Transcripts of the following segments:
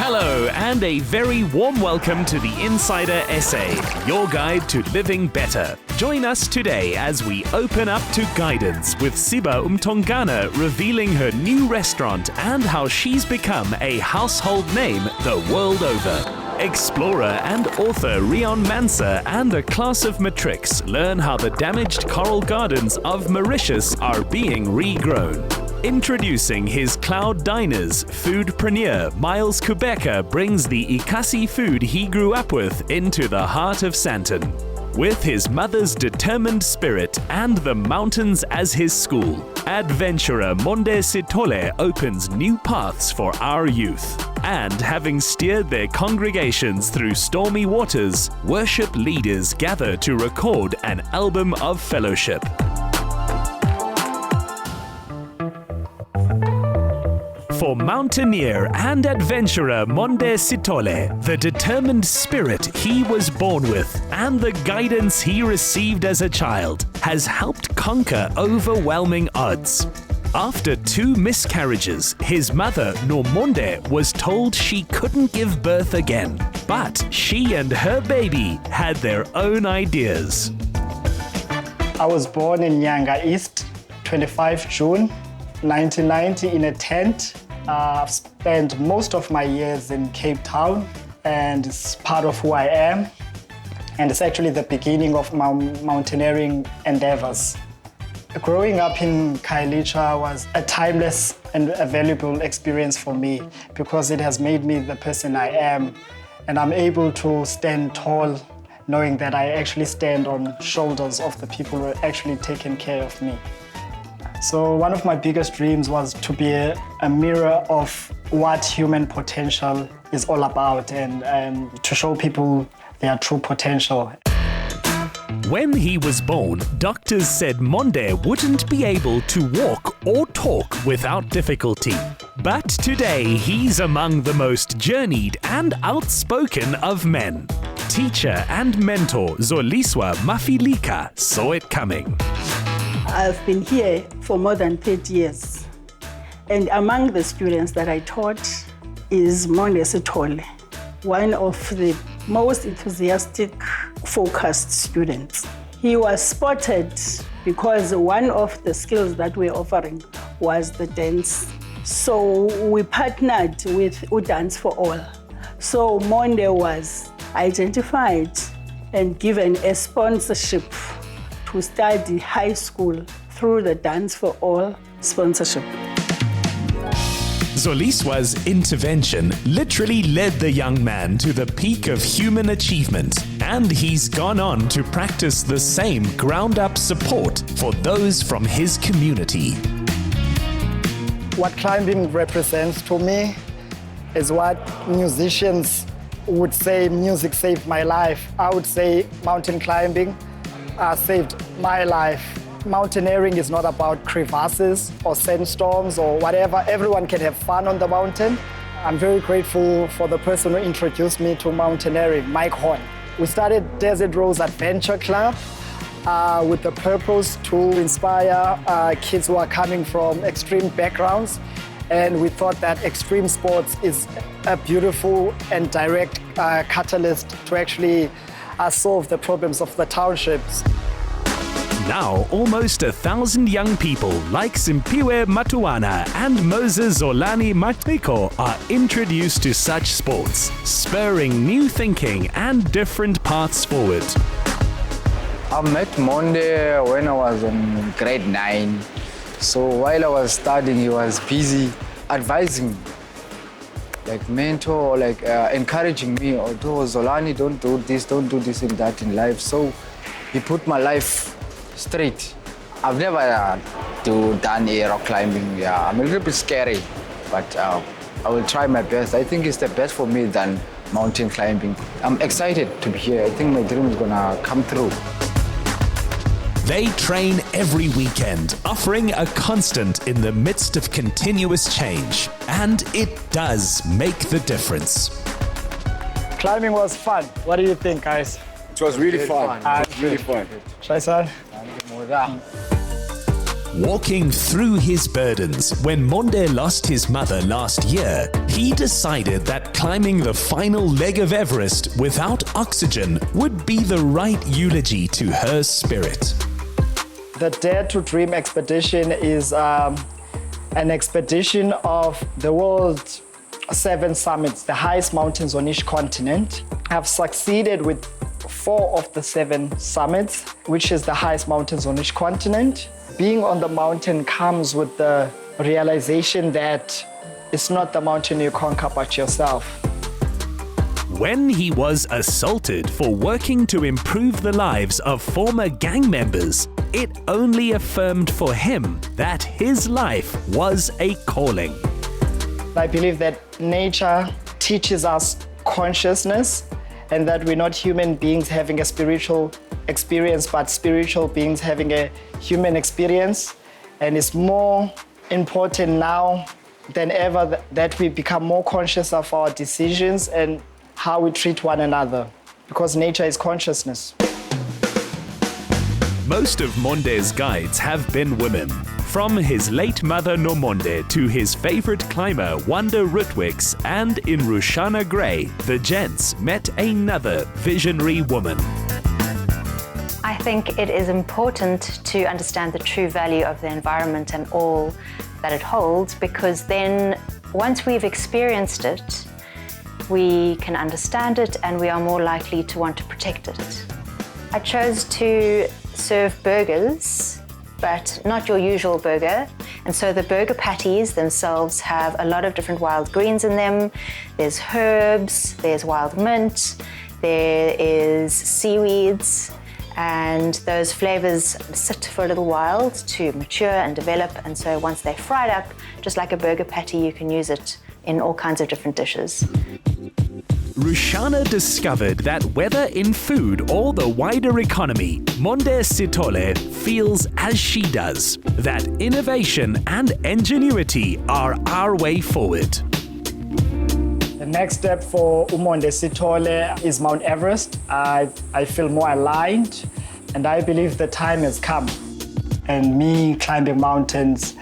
Hello, and a very warm welcome to the Insider Essay, your guide to living better. Join us today as we open up to guidance with Siba Mtongana revealing her new restaurant and how she's become a household name the world over. Explorer and author Rion Manser and a class of matrics learn how the damaged coral gardens of Mauritius are being regrown. Introducing his cloud diners, food-preneur Miles Kubheka brings the Ikasi food he grew up with into the heart of Sandton. With his mother's determined spirit and the mountains as his school, adventurer Monde Sitole opens new paths for our youth. And having steered their congregations through stormy waters, worship leaders gather to record an album of fellowship. For mountaineer and adventurer Monde Sitole, the determined spirit he was born with and the guidance he received as a child has helped conquer overwhelming odds. After 2 miscarriages, his mother, Monde, was told she couldn't give birth again. But she and her baby had their own ideas. I was born in Nyanga East, 25 June 1990 in a tent. I've spent most of my years in Cape Town, and it's part of who I am. And it's actually the beginning of my mountaineering endeavors. Growing up in Khayelitsha was a timeless and a valuable experience for me because it has made me the person I am. And I'm able to stand tall knowing that I actually stand on shoulders of the people who are actually taking care of me. So one of my biggest dreams was to be a mirror of what human potential is all about and to show people their true potential. When he was born, doctors said Monde wouldn't be able to walk or talk without difficulty. But today, he's among the most journeyed and outspoken of men. Teacher and mentor Zoliswa Mafilika saw it coming. I've been here for more than 30 years. And among the students that I taught is Monde Sitole, one of the most enthusiastic, focused students. He was spotted because one of the skills that we're offering was the dance. So we partnered with Dance for All. So Monde was identified and given a sponsorship to study high school through the Dance for All sponsorship. Zoliswa's intervention literally led the young man to the peak of human achievement, and he's gone on to practice the same ground-up support for those from his community. What climbing represents to me is what musicians would say music saved my life. I would say mountain climbing saved my life. Mountaineering is not about crevasses or sandstorms or whatever. Everyone can have fun on the mountain. I'm very grateful for the person who introduced me to mountaineering, Mike Horn. We started Desert Rose Adventure Club with the purpose to inspire kids who are coming from extreme backgrounds. And we thought that extreme sports is a beautiful and direct catalyst to actually solve the problems of the townships. Now, almost 1,000 young people like Simpiwe Matuana and Moses Zolani Matriko are introduced to such sports, spurring new thinking and different paths forward. I met Monde when I was in grade 9. So while I was studying, he was busy advising me, like mentor, like encouraging me, although Zolani, don't do this and that in life. So he put my life straight. I've never done rock climbing. Yeah, I'm a little bit scary, but I will try my best. I think it's the best for me than mountain climbing. I'm excited to be here. I think my dream is gonna come true. They train every weekend, offering a constant in the midst of continuous change. And it does make the difference. Climbing was fun. What do you think, guys? It was really fun. Really fun. Shaisan? Walking through his burdens, when Monde lost his mother last year, he decided that climbing the final leg of Everest without oxygen would be the right eulogy to her spirit. The Dare to Dream expedition is an expedition of the world's 7 summits, the highest mountains on each continent. I've succeeded with 4 of the 7 summits, which is the highest mountains on each continent. Being on the mountain comes with the realization that it's not the mountain you conquer but yourself. When he was assaulted for working to improve the lives of former gang members, it only affirmed for him that his life was a calling. I believe that nature teaches us consciousness and that we're not human beings having a spiritual experience, but spiritual beings having a human experience. And it's more important now than ever that we become more conscious of our decisions and how we treat one another, because nature is consciousness. Most of Monde's guides have been women. From his late mother Nomonde to his favorite climber Wanda Rutwicks, and in Rushana Gray, the gents met another visionary woman. I think it is important to understand the true value of the environment and all that it holds, because then once we've experienced it, we can understand it and we are more likely to want to protect it. I chose to serve burgers, but not your usual burger. And so the burger patties themselves have a lot of different wild greens in them. There's herbs, there's wild mint, there is seaweeds, and those flavors sit for a little while to mature and develop. And so once they're fried up, just like a burger patty, you can use it in all kinds of different dishes. Rushana discovered that whether in food or the wider economy, Monde Sitole feels as she does, that innovation and ingenuity are our way forward. The next step for Monde Sitole is Mount Everest. I feel more aligned, and I believe the time has come. And me climbing mountains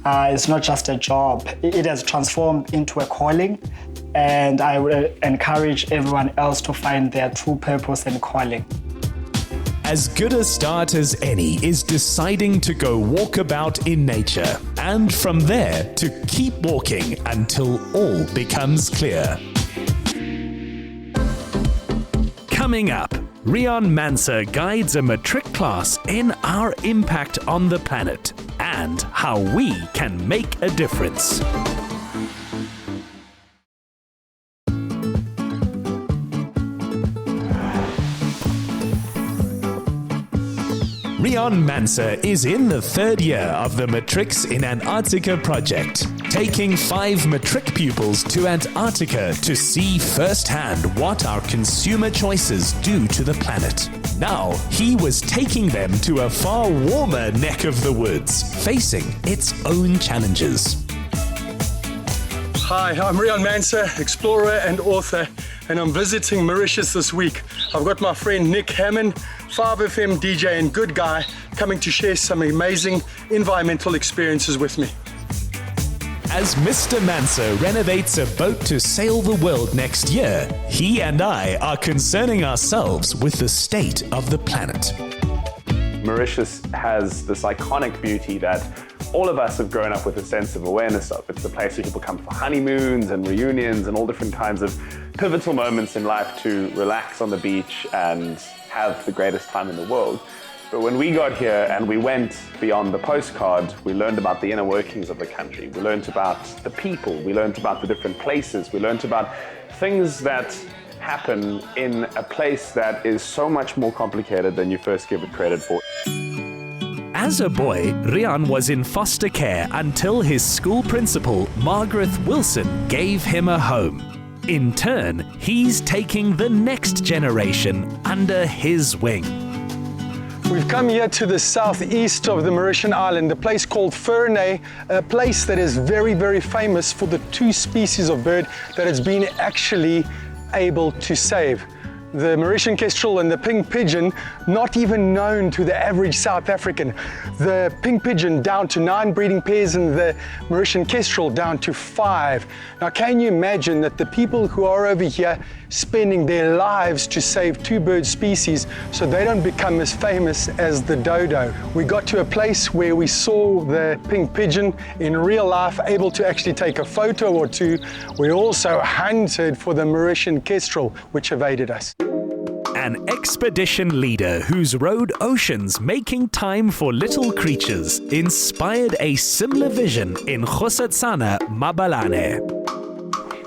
is not just a job. It has transformed into a calling. And I would encourage everyone else to find their true purpose and calling. As good a start as any is deciding to go walkabout in nature, and from there to keep walking until all becomes clear. Coming up, Rion Manser guides a matric class in our impact on the planet and how we can make a difference. Rion Manser is in the 3rd year of the Matrix in Antarctica project, taking 5 matric pupils to Antarctica to see firsthand what our consumer choices do to the planet. Now, he was taking them to a far warmer neck of the woods, facing its own challenges. Hi, I'm Riaan Manser, explorer and author, and I'm visiting Mauritius this week. I've got my friend Nick Hammond, 5FM DJ and good guy, coming to share some amazing environmental experiences with me. As Mr. Manser renovates a boat to sail the world next year, he and I are concerning ourselves with the state of the planet. Mauritius has this iconic beauty that all of us have grown up with a sense of awareness of. It's the place where people come for honeymoons and reunions and all different kinds of pivotal moments in life to relax on the beach and have the greatest time in the world. But when we got here and we went beyond the postcard, we learned about the inner workings of the country. We learned about the people. We learned about the different places. We learned about things that happen in a place that is so much more complicated than you first give it credit for. As a boy, Rian was in foster care until his school principal, Margaret Wilson, gave him a home. In turn, he's taking the next generation under his wing. We've come here to the southeast of the Mauritian island, a place called Ferney, a place that is very, very famous for the 2 species of bird that it's been actually able to save. The Mauritian kestrel and the pink pigeon, not even known to the average South African. The pink pigeon down to 9 breeding pairs and the Mauritian kestrel down to 5. Now, can you imagine that the people who are over here spending their lives to save 2 bird species so they don't become as famous as the dodo? We got to a place where we saw the pink pigeon in real life, able to actually take a photo or two. We also hunted for the Mauritian kestrel, which evaded us. An expedition leader who's rode oceans making time for little creatures inspired a similar vision in Khosatsana Mabalane.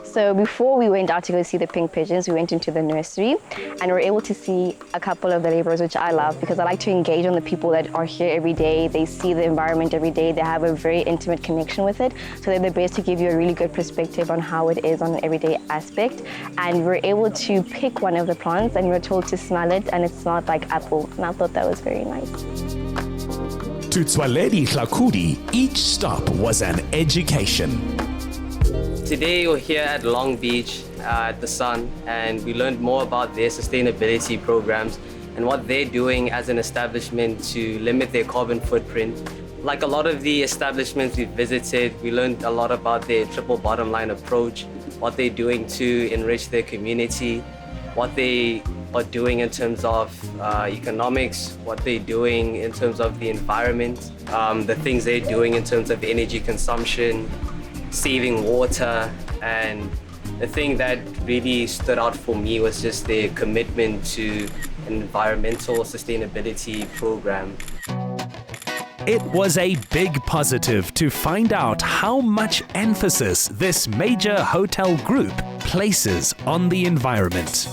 So before we went out to go see the pink pigeons, we went into the nursery and we were able to see a couple of the laborers, which I love because I like to engage on the people that are here every day. They see the environment every day. They have a very intimate connection with it. So they're the best to give you a really good perspective on how it is on an everyday aspect. And we were able to pick one of the plants and we were told to smell it and it smelled like apple. And I thought that was very nice. To Tswaledi Hlakudi, each stop was an education. Today we're here at Long Beach at the Sun, and we learned more about their sustainability programs and what they're doing as an establishment to limit their carbon footprint. Like a lot of the establishments we visited, we learned a lot about their triple bottom line approach, what they're doing to enrich their community, what they are doing in terms of economics, what they're doing in terms of the environment, the things they're doing in terms of energy consumption, saving water, and the thing that really stood out for me was just their commitment to an environmental sustainability program. It was a big positive to find out how much emphasis this major hotel group places on the environment.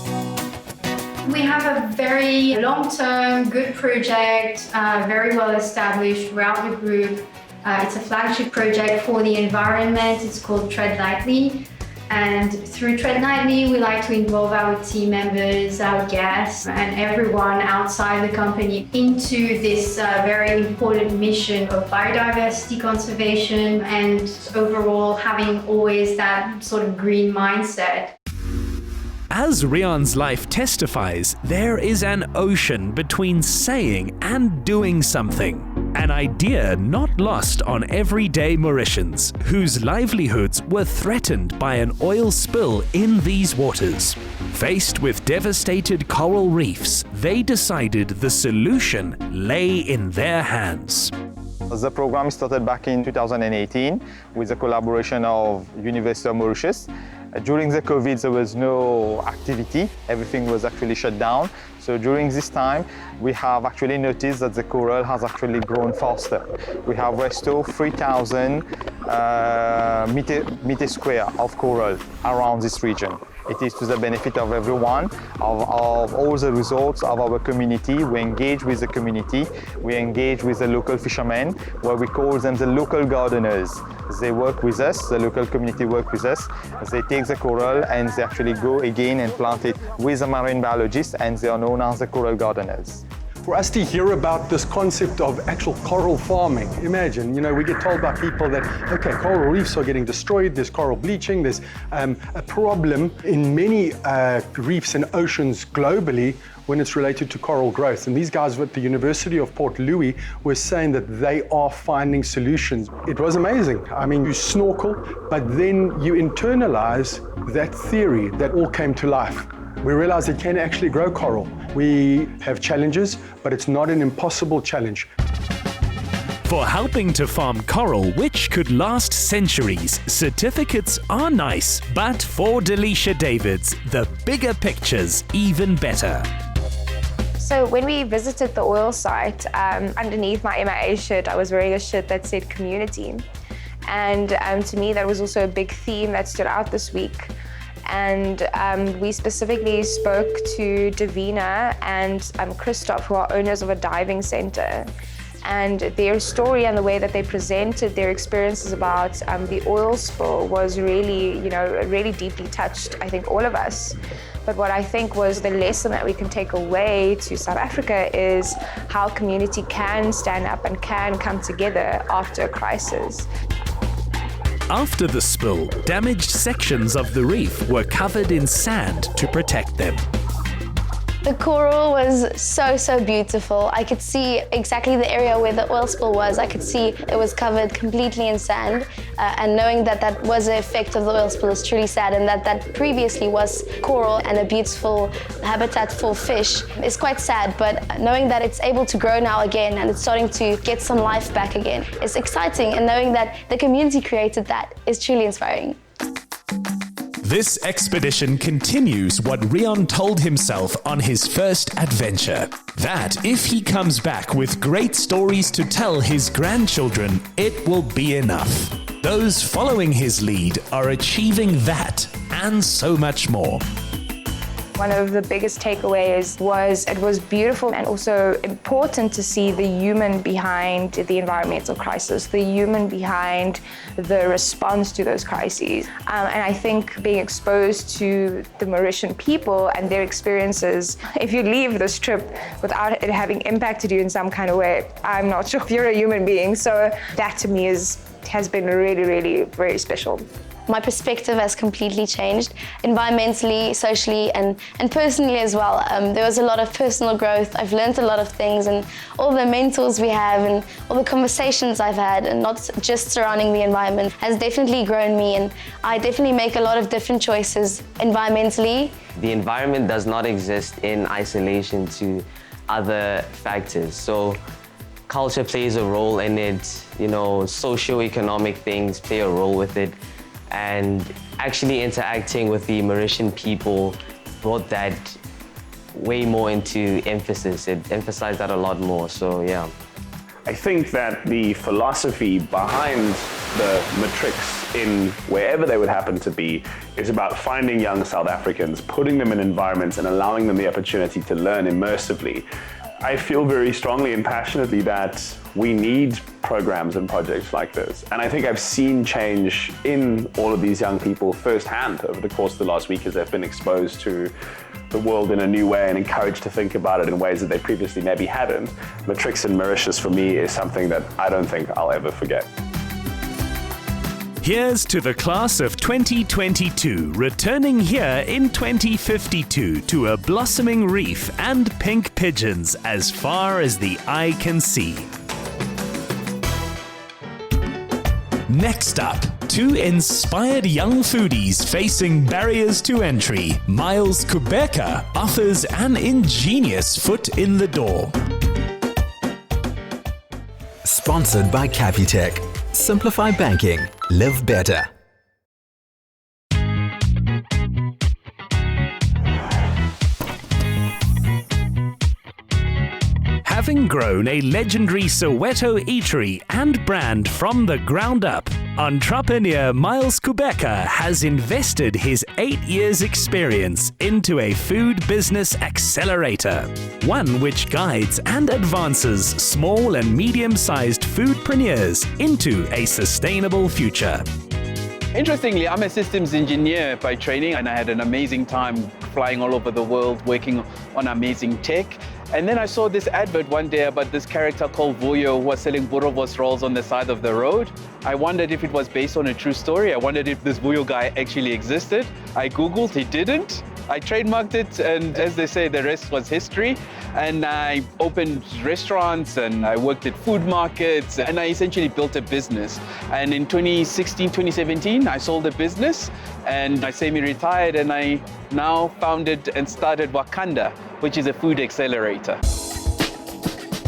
We have a very long-term, good project, very well established throughout the group. It's a flagship project for the environment. It's called Tread Lightly. And through Tread Lightly, we like to involve our team members, our guests, and everyone outside the company into this very important mission of biodiversity conservation and overall having always that sort of green mindset. As Rian's life testifies, there is an ocean between saying and doing something. An idea not lost on everyday Mauritians, whose livelihoods were threatened by an oil spill in these waters. Faced with devastated coral reefs, they decided the solution lay in their hands. The program started back in 2018 with the collaboration of University of Mauritius. During the COVID, there was no activity. Everything was actually shut down. So during this time, we have actually noticed that the coral has actually grown faster. We have restored 3,000 meter square of coral around this region. It is to the benefit of everyone, of all the resorts of our community. We engage with the community. We engage with the local fishermen, where we call them the local gardeners. They work with us, the local community work with us. They take the coral and they actually go again and plant it with the marine biologists, and they are known as the coral gardeners. For us to hear about this concept of actual coral farming, imagine, we get told by people that, okay, coral reefs are getting destroyed, there's coral bleaching, there's a problem in many reefs and oceans globally when it's related to coral growth. And these guys at the University of Port Louis were saying that they are finding solutions. It was amazing. I mean, you snorkel, but then you internalize that theory that all came to life. We realize it can actually grow coral. We have challenges, but it's not an impossible challenge. For helping to farm coral, which could last centuries, certificates are nice, but for Delisha Davids, the bigger picture's even better. So when we visited the oil site, underneath my MIA shirt, I was wearing a shirt that said community. And to me, that was also a big theme that stood out this week. And we specifically spoke to Davina and Christoph, who are owners of a diving center. And their story and the way that they presented their experiences about the oil spill was really, really deeply touched, I think, all of us. But what I think was the lesson that we can take away to South Africa is how community can stand up and can come together after a crisis. After the spill, damaged sections of the reef were covered in sand to protect them. The coral was so beautiful. I could see exactly the area where the oil spill was. I could see it was covered completely in sand, and knowing that that was the effect of the oil spill is truly sad, and that previously was coral and a beautiful habitat for fish is quite sad, but knowing that it's able to grow now again and it's starting to get some life back again is exciting, and knowing that the community created that is truly inspiring. This expedition continues what Rion told himself on his first adventure. That if he comes back with great stories to tell his grandchildren, it will be enough. Those following his lead are achieving that and so much more. One of the biggest takeaways was it was beautiful and also important to see the human behind the environmental crisis, the human behind the response to those crises. And I think being exposed to the Mauritian people and their experiences, if you leave this trip without it having impacted you in some kind of way, I'm not sure if you're a human being. So that to me has been really very special. My perspective has completely changed, environmentally, socially, and personally as well. There was a lot of personal growth. I've learned a lot of things, and all the mentors we have and all the conversations I've had, and not just surrounding the environment, has definitely grown me, and I definitely make a lot of different choices environmentally. The environment does not exist in isolation to other factors. So culture plays a role in it, you know, socio-economic things play a role with it. And actually interacting with the Mauritian people brought that way more into emphasis. It emphasized that a lot more, so yeah. I think that the philosophy behind the matrics in wherever they would happen to be is about finding young South Africans, putting them in environments and allowing them the opportunity to learn immersively. I feel very strongly and passionately that we need programs and projects like this. And I think I've seen change in all of these young people firsthand over the course of the last week as they've been exposed to the world in a new way and encouraged to think about it in ways that they previously maybe hadn't. Matrix in Mauritius for me is something that I don't think I'll ever forget. Here's to the class of 2022, returning here in 2052 to a blossoming reef and pink pigeons as far as the eye can see. Next up, two inspired young foodies facing barriers to entry, Miles Kubheka offers an ingenious foot in the door. Sponsored by Capitec. Simplify banking. Live better. Having grown a legendary Soweto eatery and brand from the ground up, entrepreneur Miles Kubheka has invested his 8 years' experience into a food business accelerator, one which guides and advances small and medium-sized foodpreneurs into a sustainable future. Interestingly, I'm a systems engineer by training, and I had an amazing time flying all over the world working on amazing tech. And then I saw this advert one day about this character called Vuyo who was selling boerewors rolls on the side of the road. I wondered if it was based on a true story. I wondered if this Vuyo guy actually existed. I Googled, he didn't. I trademarked it, and as they say, the rest was history. And I opened restaurants, and I worked at food markets, and I essentially built a business. And in 2016, 2017, I sold the business, and I semi-retired, and I now founded and started Wakanda, which is a food accelerator.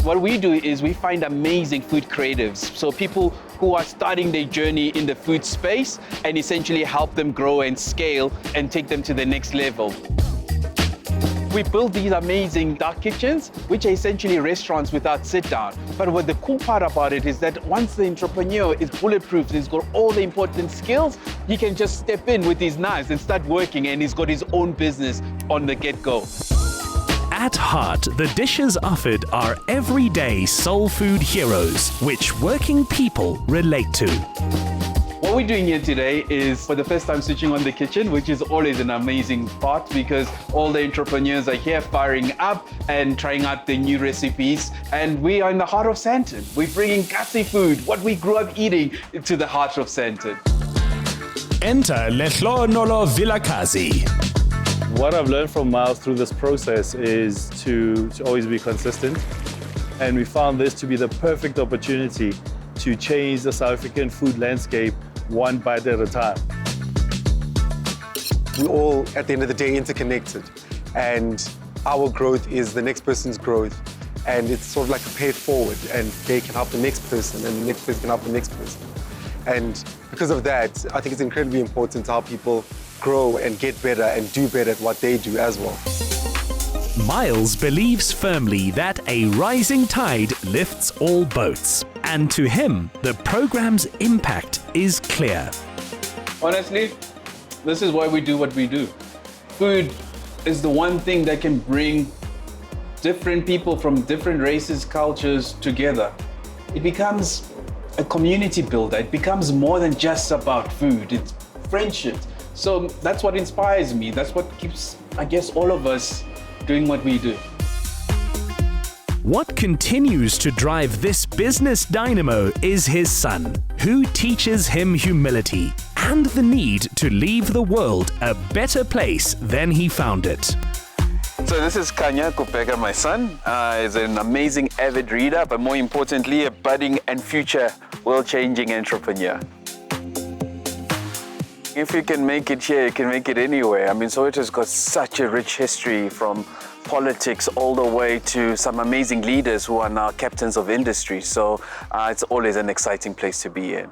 What we do is we find amazing food creatives, so people who are starting their journey in the food space, and essentially help them grow and scale and take them to the next level. We build these amazing dark kitchens, which are essentially restaurants without sit-down. But what the cool part about it is that once the entrepreneur is bulletproof, he's got all the important skills, he can just step in with his knives and start working, and he's got his own business on the get-go. At heart, the dishes offered are everyday soul food heroes, which working people relate to. What we're doing here today is for the first time switching on the kitchen, which is always an amazing part because all the entrepreneurs are here firing up and trying out the new recipes. And we are in the heart of Sandton. We're bringing Kasi food, what we grew up eating, to the heart of Sandton. Enter Lehlo Nolo Vilakazi. What I've learned from Miles through this process is to always be consistent. And we found this to be the perfect opportunity to change the South African food landscape one bite at a time. We're all, at the end of the day, interconnected. And our growth is the next person's growth. And it's sort of like a pay it forward. And they can help the next person, and the next person can help the next person. And because of that, I think it's incredibly important to help people grow and get better and do better at what they do as well. Miles believes firmly that a rising tide lifts all boats. And to him, the program's impact is clear. Honestly, this is why we do what we do. Food is the one thing that can bring different people from different races, cultures together. It becomes a community builder. It becomes more than just about food. It's friendship. So that's what inspires me. That's what keeps, I guess, all of us doing what we do. What continues to drive this business dynamo is his son, who teaches him humility and the need to leave the world a better place than he found it. So this is Riaan Kubheka, my son. He's an amazing avid reader, but more importantly, a budding and future world-changing entrepreneur. If you can make it here, you can make it anywhere. I mean, Soweto's got such a rich history, from politics all the way to some amazing leaders who are now captains of industry. So it's always an exciting place to be in.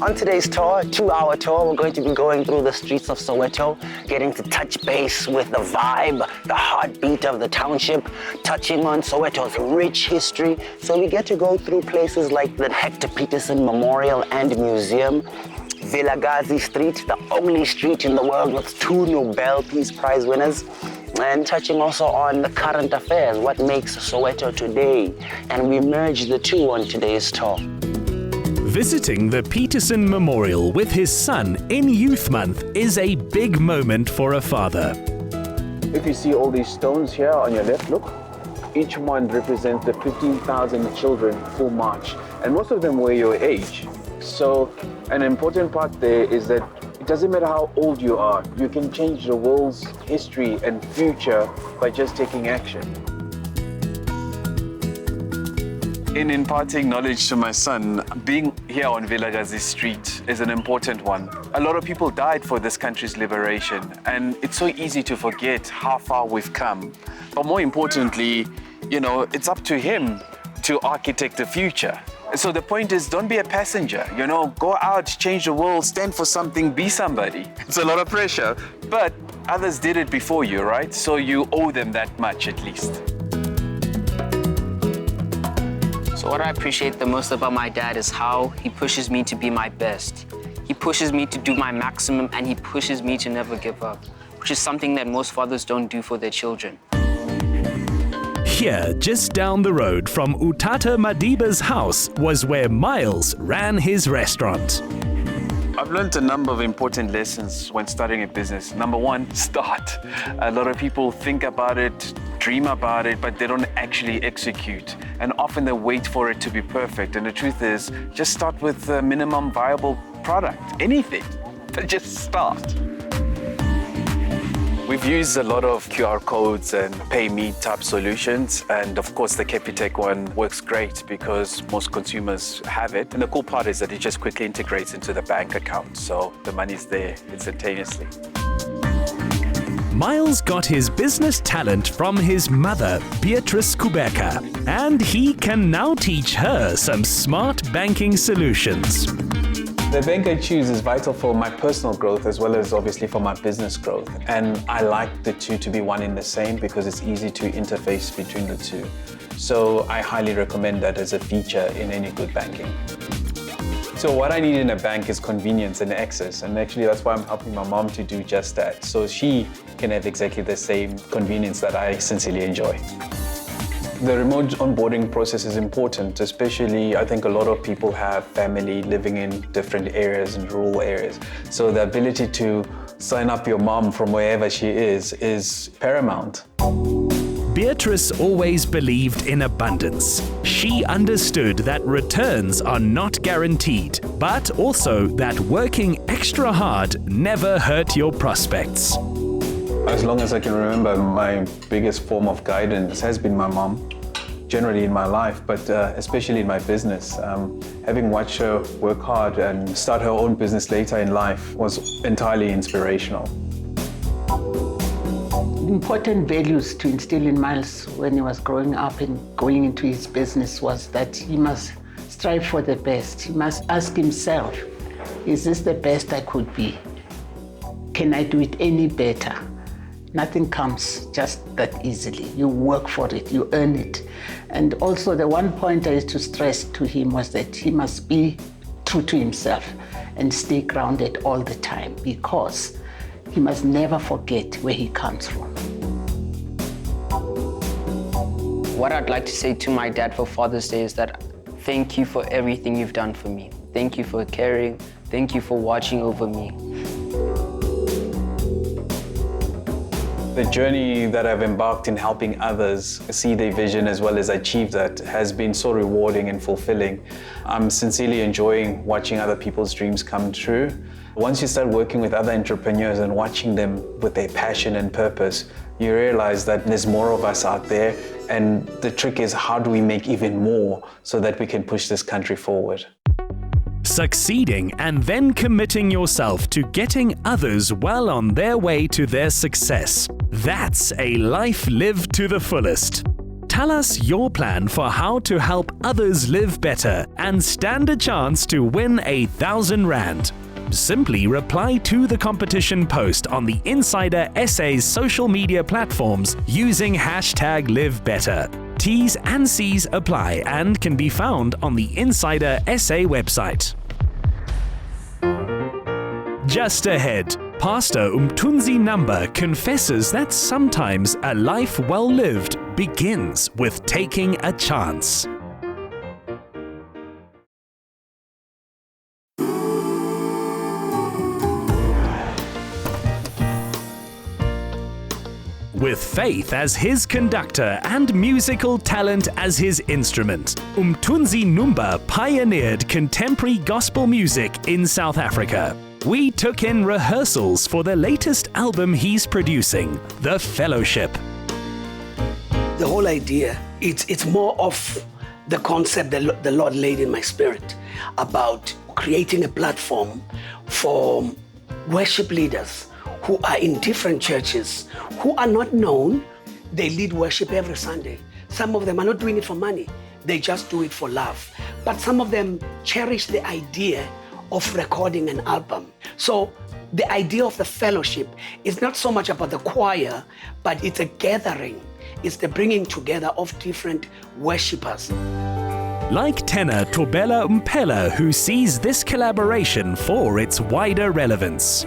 On today's tour, 2-hour tour, we're going to be going through the streets of Soweto, getting to touch base with the vibe, the heartbeat of the township, touching on Soweto's rich history. So we get to go through places like the Hector Peterson Memorial and Museum, Vilakazi Street, the only street in the world with 2 Nobel Peace Prize winners, and touching also on the current affairs, what makes Soweto today. And we merge the two on today's tour. Visiting the Peterson Memorial with his son in Youth Month is a big moment for a father. If you see all these stones here on your left, look, each one represents the 15,000 children full march, and most of them were your age. So an important part there is that it doesn't matter how old you are, you can change the world's history and future by just taking action. In imparting knowledge to my son, being here on Vilakazi Street is an important one. A lot of people died for this country's liberation, and it's so easy to forget how far we've come. But more importantly, you know, it's up to him to architect the future. So the point is, don't be a passenger, you know, go out, change the world, stand for something, be somebody. It's a lot of pressure, but others did it before you, right? So you owe them that much at least. So what I appreciate the most about my dad is how he pushes me to be my best. He pushes me to do my maximum, and he pushes me to never give up, which is something that most fathers don't do for their children. Here, just down the road from Utata Madiba's house, was where Miles ran his restaurant. I've learned a number of important lessons when starting a business. Number one, start. A lot of people think about it, dream about it, but they don't actually execute. And often they wait for it to be perfect. And the truth is, just start with a minimum viable product, anything. Just start. We've used a lot of QR codes and pay me type solutions, and of course the Capitec one works great because most consumers have it. And the cool part is that it just quickly integrates into the bank account, so the money's there instantaneously. Miles got his business talent from his mother, Beatrice Kubheka, and he can now teach her some smart banking solutions. The bank I choose is vital for my personal growth as well as obviously for my business growth. And I like the two to be one in the same because it's easy to interface between the two. So I highly recommend that as a feature in any good banking. So what I need in a bank is convenience and access. And actually that's why I'm helping my mom to do just that. So she can have exactly the same convenience that I sincerely enjoy. The remote onboarding process is important, especially I think a lot of people have family living in different areas and rural areas. So the ability to sign up your mom from wherever she is paramount. Beatrice always believed in abundance. She understood that returns are not guaranteed, but also that working extra hard never hurt your prospects. As long as I can remember, my biggest form of guidance has been my mom, generally in my life, but especially in my business. Having watched her work hard and start her own business later in life was entirely inspirational. Important values to instill in Miles when he was growing up and going into his business was that he must strive for the best. He must ask himself, is this the best I could be? Can I do it any better? Nothing comes just that easily. You work for it, you earn it. And also the one point I used to stress to him was that he must be true to himself and stay grounded all the time, because he must never forget where he comes from. What I'd like to say to my dad for Father's Day is that thank you for everything you've done for me. Thank you for caring. Thank you for watching over me. The journey that I've embarked in helping others see their vision as well as achieve that has been so rewarding and fulfilling. I'm sincerely enjoying watching other people's dreams come true. Once you start working with other entrepreneurs and watching them with their passion and purpose, you realize that there's more of us out there, and the trick is, how do we make even more so that we can push this country forward? Succeeding and then committing yourself to getting others well on their way to their success. That's a life lived to the fullest. Tell us your plan for how to help others live better and stand a chance to win 1,000 Rand. Simply reply to the competition post on the Insider SA's social media platforms using #LiveBetter. T's and C's apply and can be found on the Insider SA website. Just ahead, Pastor Mthunzi Namba confesses that sometimes a life well lived begins with taking a chance. With faith as his conductor and musical talent as his instrument, Mthunzi Namba pioneered contemporary gospel music in South Africa. We took in rehearsals for the latest album he's producing, The Fellowship. The whole idea, it's more of the concept that the Lord laid in my spirit about creating a platform for worship leaders who are in different churches, who are not known. They lead worship every Sunday. Some of them are not doing it for money. They just do it for love. But some of them cherish the idea of recording an album. So the idea of the fellowship is not so much about the choir, but it's a gathering. It's the bringing together of different worshipers. Like tenor Tobela Mpela, who sees this collaboration for its wider relevance.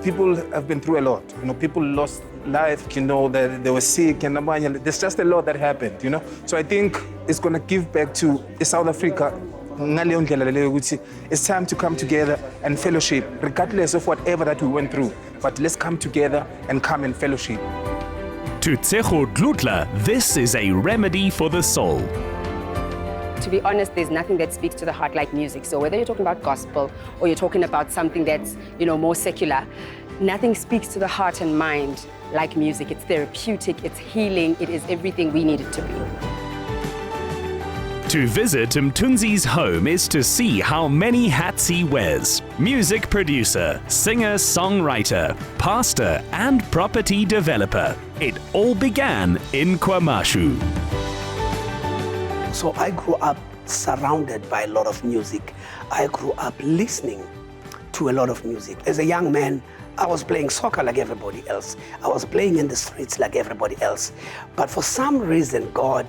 People have been through a lot. People lost life, they were sick, and there's just a lot that happened, So I think it's going to give back to South Africa. It's time to come together and fellowship, regardless of whatever that we went through. But let's come together and come in fellowship. To Tsecho Dlutla, this is a remedy for the soul. To be honest, there's nothing that speaks to the heart like music. So whether you're talking about gospel or you're talking about something that's, more secular, nothing speaks to the heart and mind like music. It's therapeutic, it's healing, it is everything we need it to be. To visit Mthunzi's home is to see how many hats he wears. Music producer, singer-songwriter, pastor, and property developer. It all began in KwaMashu. So I grew up surrounded by a lot of music. I grew up listening to a lot of music. As a young man, I was playing soccer like everybody else. I was playing in the streets like everybody else. But for some reason, God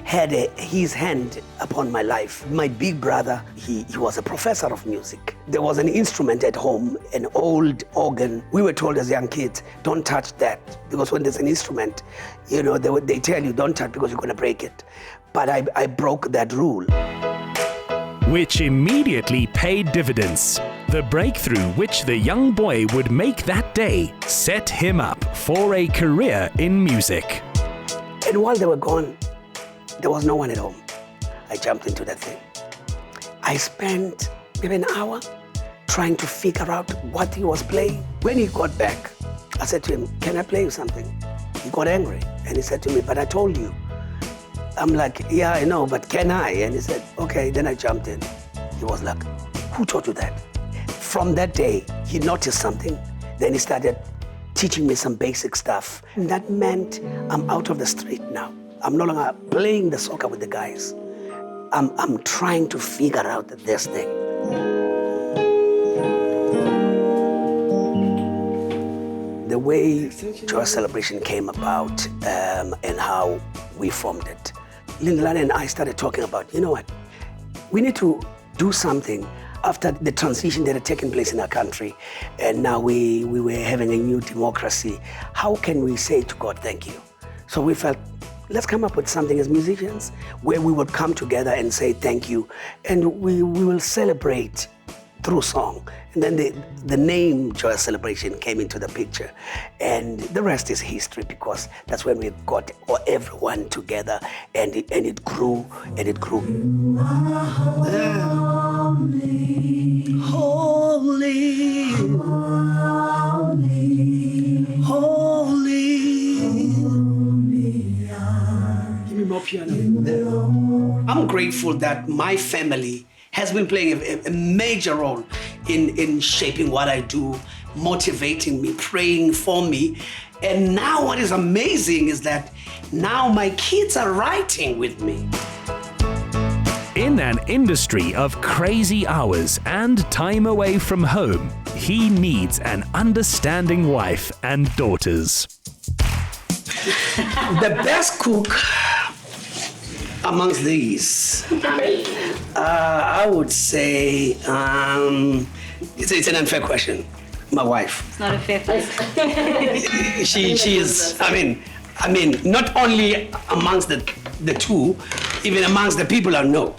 had his hand upon my life. My big brother, he was a professor of music. There was an instrument at home, an old organ. We were told as young kids, don't touch that. Because when there's an instrument, they tell you don't touch because you're gonna break it. But I broke that rule. Which immediately paid dividends. The breakthrough which the young boy would make that day set him up for a career in music. And while they were gone, there was no one at home. I jumped into that thing. I spent maybe an hour trying to figure out what he was playing. When he got back, I said to him, "Can I play you something?" He got angry and he said to me, "But I told you." I'm like, "Yeah, I know, but can I?" And he said, "Okay." Then I jumped in. He was like, "Who taught you that?" From that day, he noticed something. Then he started teaching me some basic stuff. And that meant I'm out of the street now. I'm no longer playing the soccer with the guys. I'm trying to figure out this thing. The way Joy Celebration came about and how we formed it. Lindelani and I started talking about, you know what, we need to do something after the transition that had taken place in our country, and now we were having a new democracy. How can we say to God, thank you? So we felt, let's come up with something as musicians where we would come together and say thank you, and we will celebrate through song. And then the name Joy Celebration came into the picture, and the rest is history, because that's when we got everyone together, and it grew and it grew. Holy, holy. Give me more piano. I'm grateful that my family has been playing a major role in shaping what I do, motivating me, praying for me. And now what is amazing is that now my kids are writing with me. In an industry of crazy hours and time away from home, he needs an understanding wife and daughters. The best cook amongst these, I would say, it's an unfair question. My wife. It's not a fair question. she is, I mean, not only amongst the two, even amongst the people I know.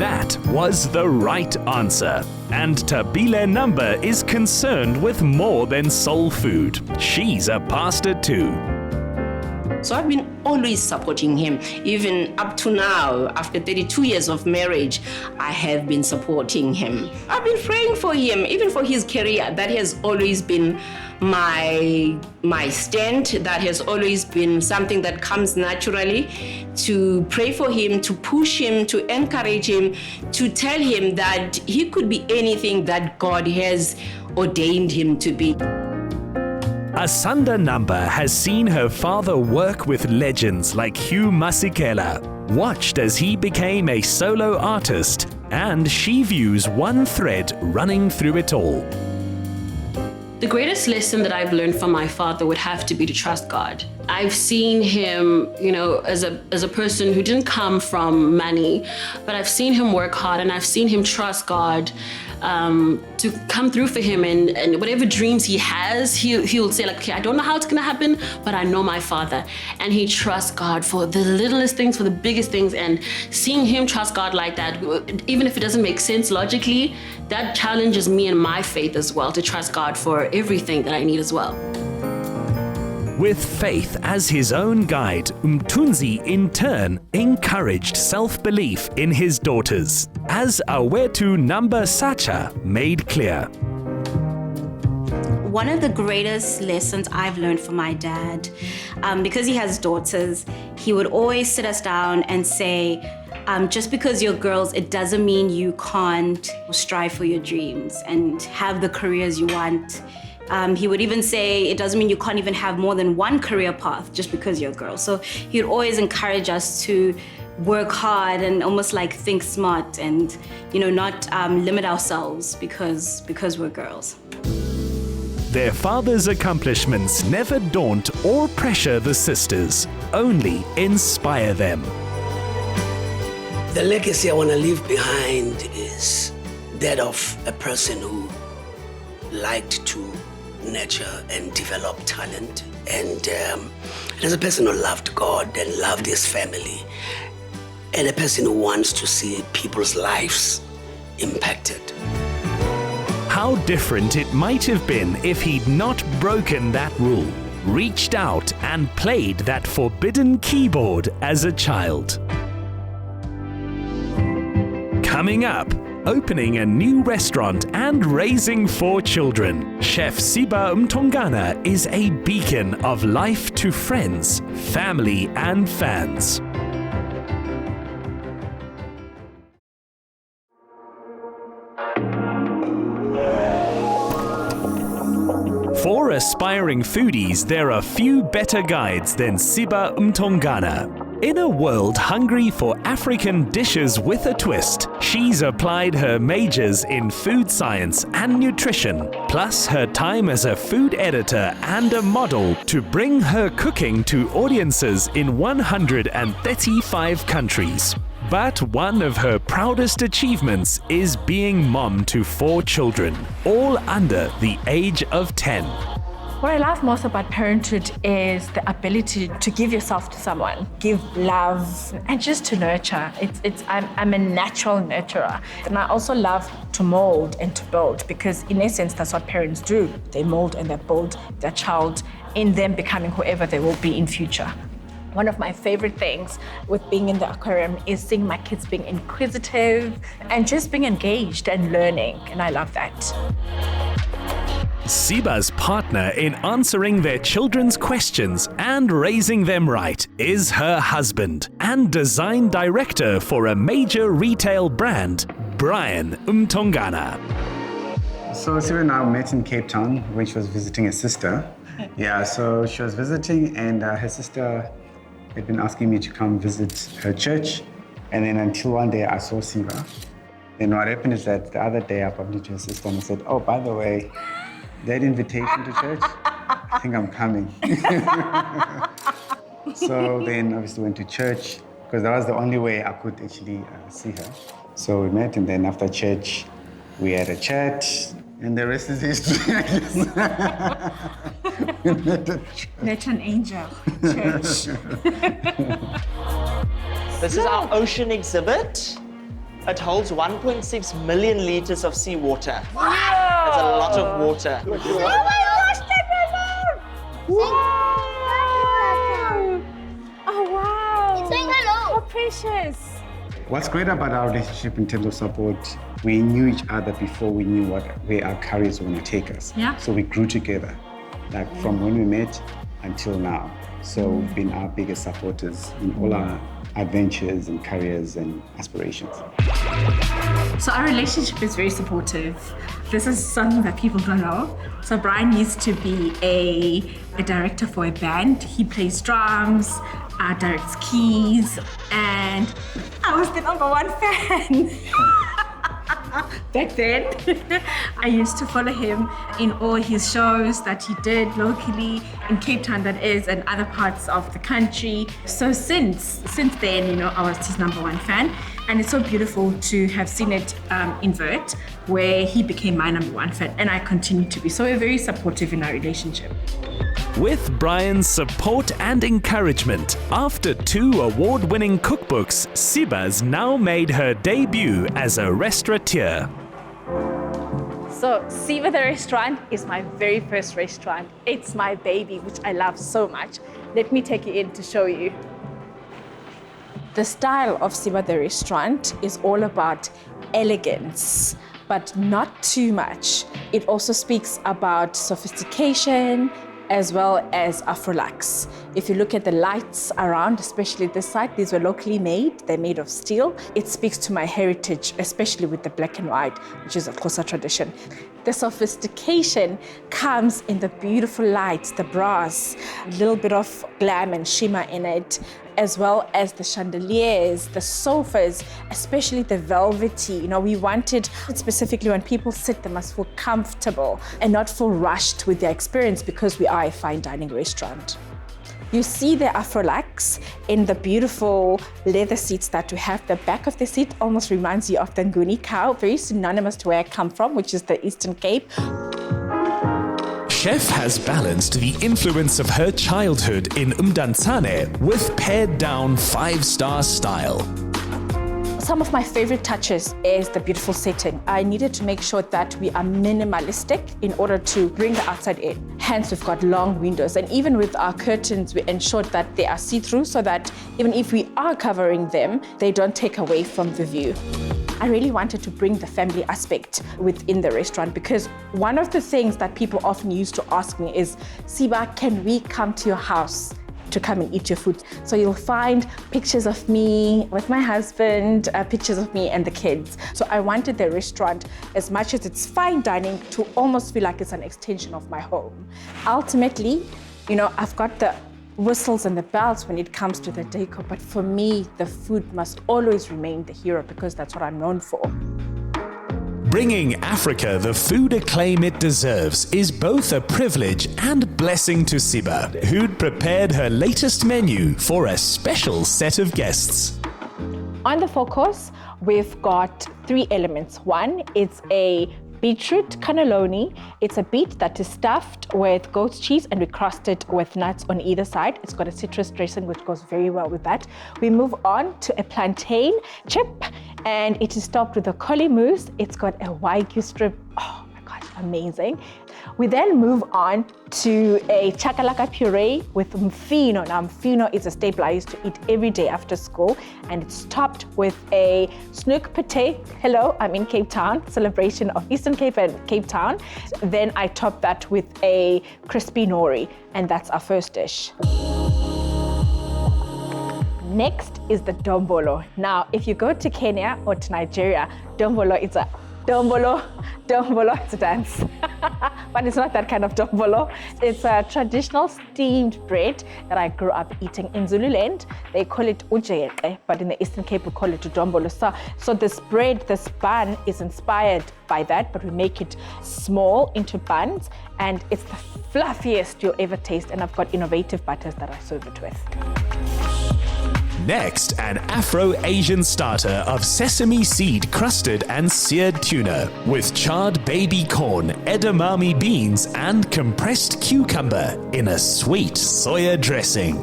That was the right answer. And Tabile Namba is concerned with more than soul food. She's a pastor too. So I've been always supporting him. Even up to now, after 32 years of marriage, I have been supporting him. I've been praying for him, even for his career. That has always been my stand. That has always been something that comes naturally, to pray for him, to push him, to encourage him, to tell him that he could be anything that God has ordained him to be. Asanda Namba has seen her father work with legends like Hugh Masekela, watched as he became a solo artist, and she views one thread running through it all. The greatest lesson that I've learned from my father would have to be to trust God. I've seen him, as a person who didn't come from money, but I've seen him work hard, and I've seen him trust God to come through for him, and whatever dreams he has, he'll say, like, okay, I don't know how it's gonna happen, but I know my father. And he trusts God for the littlest things, for the biggest things, and seeing him trust God like that, even if it doesn't make sense logically, that challenges me in my faith as well, to trust God for everything that I need as well. With faith as his own guide, Mthunzi in turn encouraged self-belief in his daughters, as Awetu Namba Sacha made clear. One of the greatest lessons I've learned from my dad, because he has daughters, he would always sit us down and say, just because you're girls, it doesn't mean you can't strive for your dreams and have the careers you want. He would even say, it doesn't mean you can't even have more than one career path just because you're a girl. So he would always encourage us to work hard and almost like think smart and, not limit ourselves because we're girls. Their father's accomplishments never daunt or pressure the sisters, only inspire them. The legacy I want to leave behind is that of a person who liked to nurture and develop talent, and as a person who loved God and loved his family, and a person who wants to see people's lives impacted. How different it might have been if he'd not broken that rule. reached out and played that forbidden keyboard as a child. Coming up, opening a new restaurant and raising 4 children, Chef Siba Mtongana is a beacon of life to friends, family and fans. For aspiring foodies, there are few better guides than Siba Mtongana. In a world hungry for African dishes with a twist, she's applied her majors in food science and nutrition, plus her time as a food editor and a model to bring her cooking to audiences in 135 countries. But one of her proudest achievements is being mom to 4 children, all under the age of 10. What I love most about parenthood is the ability to give yourself to someone, give love, and just to nurture. I'm a natural nurturer. And I also love to mold and to build, because in essence, that's what parents do. They mold and they build their child in them becoming whoever they will be in future. One of my favorite things with being in the aquarium is seeing my kids being inquisitive and just being engaged and learning, and I love that. Siba's partner in answering their children's questions and raising them right is her husband and design director for a major retail brand, Riaan Mtongana. So Siba and I met in Cape Town when she was visiting her sister. Yeah, so she was visiting and her sister had been asking me to come visit her church, and then until one day I saw Siba. Then what happened is that the other day I bumped into her sister and I said, oh, by the way, that invitation to church, I think I'm coming. So then obviously went to church, because that was the only way I could actually see her. So we met, and then after church, we had a chat, and the rest is history, I guess. Met an angel, church. This is our ocean exhibit. It holds 1.6 million liters of seawater. Wow! That's a lot of water. Oh my gosh, wow! Oh wow! It's saying hello. How precious. What's great about our relationship in terms of support, we knew each other before we knew where our careers were going to take us. Yeah. So we grew together, like from when we met until now. So we've been our biggest supporters in all our adventures and careers and aspirations. So our relationship is very supportive. This is something that people don't know. So Brian used to be a director for a band. He plays drums, directs keys, and I was the #1 fan. Back then, I used to follow him in all his shows that he did locally in Cape Town, that is, and other parts of the country. So since then, you know, I was his #1 fan, and it's so beautiful to have seen it invert, where he became my #1 fan, and I continue to be. So we're very supportive in our relationship. With Brian's support and encouragement, after 2 award-winning cookbooks, Siba's now made her debut as a restaurateur. So Siba the restaurant is my very first restaurant. It's my baby, which I love so much. Let me take you in to show you. The style of Siba the restaurant is all about elegance, but not too much. It also speaks about sophistication, as well as Afro-Lux. If you look at the lights around, especially this side, these were locally made. They're made of steel. It speaks to my heritage, especially with the black and white, which is of course a tradition. The sophistication comes in the beautiful lights, the brass, a little bit of glam and shimmer in it, as well as the chandeliers, the sofas, especially the velvety. You know, we wanted specifically when people sit, they must feel comfortable and not feel rushed with their experience, because we are a fine dining restaurant. You see the Afro-Lux in the beautiful leather seats that we have. The back of the seat almost reminds you of the Nguni cow, very synonymous to where I come from, which is the Eastern Cape. Chef has balanced the influence of her childhood in Umdantsane with pared-down 5-star style. Some of my favorite touches is the beautiful setting. I needed to make sure that we are minimalistic in order to bring the outside in. hence we've got long windows. And even with our curtains, we ensured that they are see-through so that even if we are covering them, they don't take away from the view. I really wanted to bring the family aspect within the restaurant because one of the things that people often used to ask me is, Siba, can we come to your house to come and eat your food? So you'll find pictures of me with my husband, pictures of me and the kids. So I wanted the restaurant, as much as it's fine dining, to almost feel like it's an extension of my home. Ultimately, you know, I've got the whistles and the bells when it comes to the decor, but for me, the food must always remain the hero because that's what I'm known for. Bringing Africa the food acclaim it deserves is both a privilege and blessing to Siba, who'd prepared her latest menu for a special set of guests. On the full course, we've got 3 elements. One, it's a beetroot cannelloni. It's a beet that is stuffed with goat's cheese and we crust it with nuts on either side. It's got a citrus dressing which goes very well with that. We move on to a plantain chip and it is topped with a collie mousse. It's got a wagyu strip. Oh my gosh, amazing. We then move on to a chakalaka puree with mfino. Now, mfino is a staple I used to eat every day after school, and it's topped with a snoek pate. Hello, I'm in Cape Town, celebration of Eastern Cape and Cape Town. Then I top that with a crispy nori, and that's our first dish. Next is the dombolo. Now, if you go to Kenya or to Nigeria, dombolo, it's a dance. But it's not that kind of dombolo. It's a traditional steamed bread that I grew up eating in Zululand. They call it ujeke, but in the Eastern Cape we call it dombolo. So this bread, this bun is inspired by that, but we make it small into buns, and it's the fluffiest you'll ever taste, and I've got innovative butters that I serve it with. Next, an Afro-Asian starter of sesame seed crusted and seared tuna with charred baby corn, edamame beans, and compressed cucumber in a sweet soya dressing.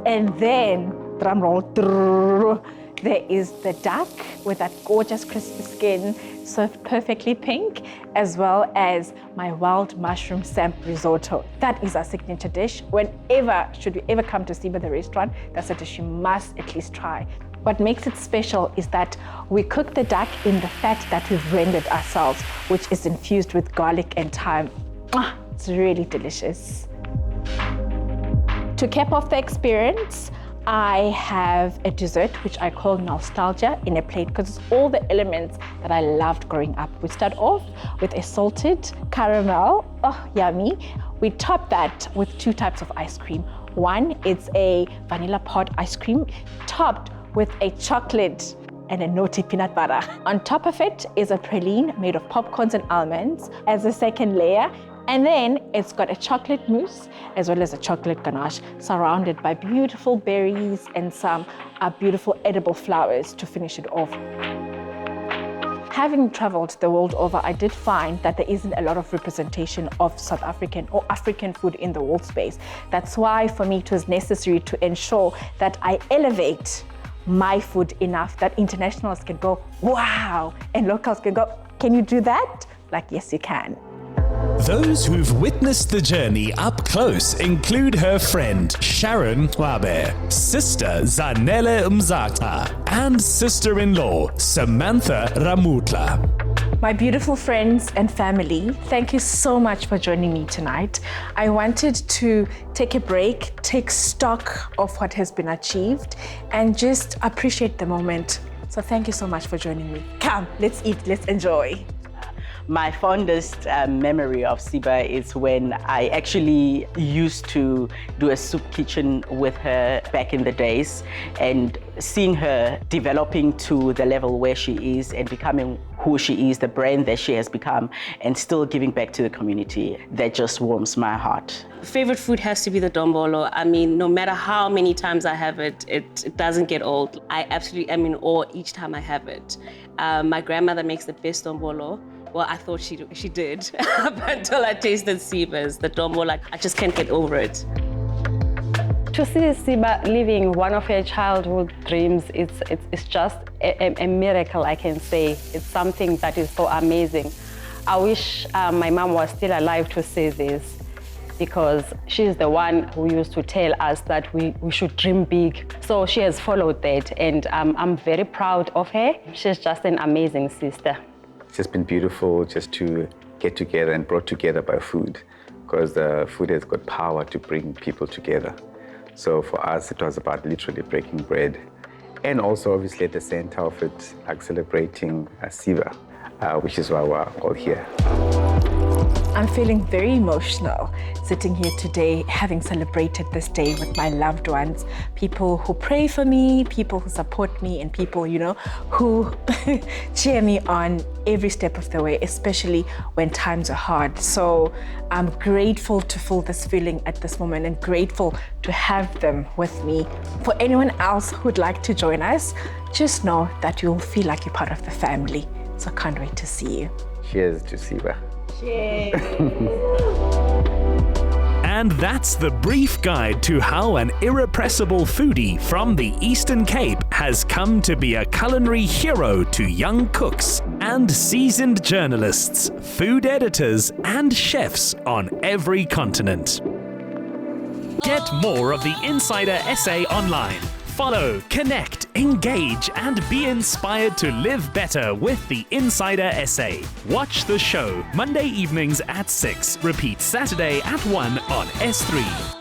And then, drumroll, there is the duck with that gorgeous crispy skin, served perfectly pink, as well as my wild mushroom samp risotto. That is our signature dish. Should you ever come to Siba the restaurant, that's a dish you must at least try. What makes it special is that we cook the duck in the fat that we've rendered ourselves, which is infused with garlic and thyme. It's really delicious. To cap off the experience, I have a dessert which I call nostalgia in a plate because it's all the elements that I loved growing up. We start off with a salted caramel, yummy. We top that with 2 types of ice cream. One, it's a vanilla pod ice cream topped with a chocolate and a nutty peanut butter. On top of it is a praline made of popcorns and almonds as a second layer. And then it's got a chocolate mousse as well as a chocolate ganache surrounded by beautiful berries and some beautiful edible flowers to finish it off. Having traveled the world over, I did find that there isn't a lot of representation of South African or African food in the world space. That's why for me it was necessary to ensure that I elevate my food enough that internationals can go, wow, and locals can go, can you do that? Like, yes, you can. Those who've witnessed the journey up close include her friend Sharon Wabe, sister Zanele Mzata, and sister-in-law Samantha Ramutla. My beautiful friends and family, thank you so much for joining me tonight. I wanted to take a break, take stock of what has been achieved, and just appreciate the moment. So thank you so much for joining me. Come, let's eat, let's enjoy. My fondest memory of Siba is when I actually used to do a soup kitchen with her back in the days, and seeing her developing to the level where she is and becoming who she is, the brand that she has become, and still giving back to the community. That just warms my heart. Favorite food has to be the dombolo. I mean, no matter how many times I have it, it doesn't get old. I absolutely am in awe each time I have it. My grandmother makes the best dombolo. Well, I thought she did, until I tasted Siba's. The dombolo, I just can't get over it. To see Siba living one of her childhood dreams, it's just a miracle, I can say. It's something that is so amazing. I wish my mom was still alive to see this, because she's the one who used to tell us that we should dream big. So she has followed that, and I'm very proud of her. She's just an amazing sister. It's just been beautiful just to get together and brought together by food, because the food has got power to bring people together. So for us, it was about literally breaking bread. And also, obviously, at the center of it, celebrating Siba, which is why we're all here. I'm feeling very emotional sitting here today, having celebrated this day with my loved ones, people who pray for me, people who support me, and people, you know, who cheer me on every step of the way, especially when times are hard. So I'm grateful to feel this feeling at this moment and grateful to have them with me. For anyone else who'd like to join us, just know that you'll feel like you're part of the family. So I can't wait to see you. Cheers to Siba. And that's the brief guide to how an irrepressible foodie from the Eastern Cape has come to be a culinary hero to young cooks and seasoned journalists, food editors, and chefs on every continent. Get more of the Insider Essay online. Follow, connect, engage, and be inspired to live better with the Insider Essay. Watch the show Monday evenings at 6. Repeat Saturday at 1 on S3.